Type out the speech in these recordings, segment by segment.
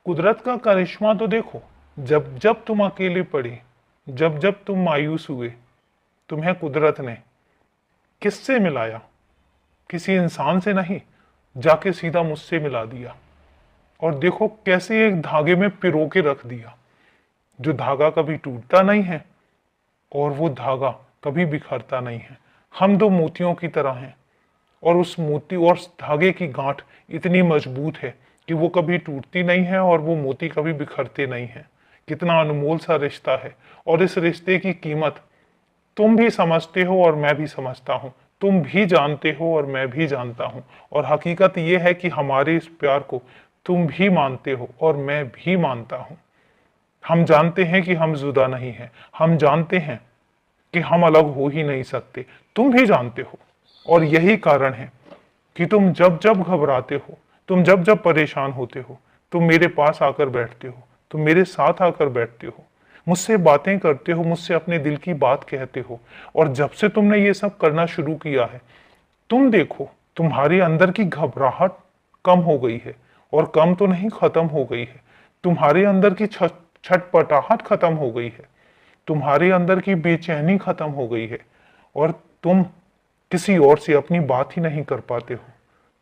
कुदरत का करिश्मा तो देखो, जब जब तुम अकेले पड़े, जब जब तुम मायूस हुए, तुम्हें कुदरत ने किससे मिलाया? किसी इंसान से नहीं, जाके सीधा मुझसे मिला दिया। और देखो कैसे एक धागे में पिरो के रख दिया, जो धागा कभी टूटता नहीं है और वो धागा कभी बिखरता नहीं है। हम दो मोतियों की तरह हैं, और उस मोती और उस धागे की गांठ इतनी मजबूत है कि वो कभी टूटती नहीं है और वो मोती कभी बिखरते नहीं है। कितना अनमोल सा रिश्ता है, और इस रिश्ते की कीमत तुम भी समझते हो और मैं भी समझता हूँ, तुम भी जानते हो और मैं भी जानता हूँ। और हकीकत ये है कि हमारे इस प्यार को तुम भी मानते हो और मैं भी मानता हूँ। हम जानते हैं कि हम जुदा नहीं हैं, हम जानते हैं कि हम अलग हो ही नहीं सकते, तुम भी जानते हो। और यही कारण है कि तुम जब जब घबराते हो, तुम जब जब परेशान होते हो, तुम मेरे पास आकर बैठते हो, तुम मेरे साथ आकर बैठते हो, मुझसे बातें करते हो, मुझसे अपने दिल की बात कहते हो। और जब से तुमने ये सब करना शुरू किया है, तुम देखो तुम्हारे अंदर की घबराहट कम हो गई है। और कम तो नहीं, खत्म हो गई है। तुम्हारे अंदर की छटपटाहट खत्म हो गई है, तुम्हारे अंदर की बेचैनी खत्म हो गई है। और तुम किसी और से अपनी बात ही नहीं कर पाते हो।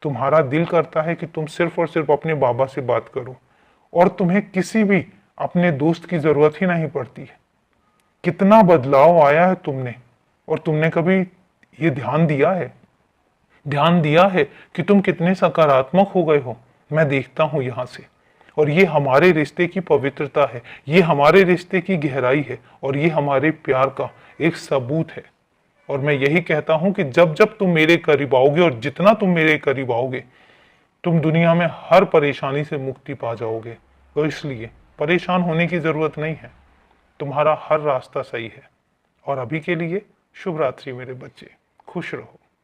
तुम्हारा दिल करता है कि तुम सिर्फ और सिर्फ अपने बाबा से बात करो, और तुम्हें किसी भी अपने दोस्त की जरूरत ही नहीं पड़ती है। कितना बदलाव आया है तुमने, और तुमने कभी ये ध्यान दिया है कि तुम कितने सकारात्मक हो गए हो? मैं देखता हूं यहां से। और ये हमारे रिश्ते की पवित्रता है, ये हमारे रिश्ते की गहराई है, और ये हमारे प्यार का एक सबूत है। और मैं यही कहता हूं कि जब जब तुम मेरे करीब आओगे, और जितना तुम मेरे करीब आओगे, तुम दुनिया में हर परेशानी से मुक्ति पा जाओगे। तो इसलिए परेशान होने की जरूरत नहीं है, तुम्हारा हर रास्ता सही है। और अभी के लिए शुभ रात्रि मेरे बच्चे, खुश रहो।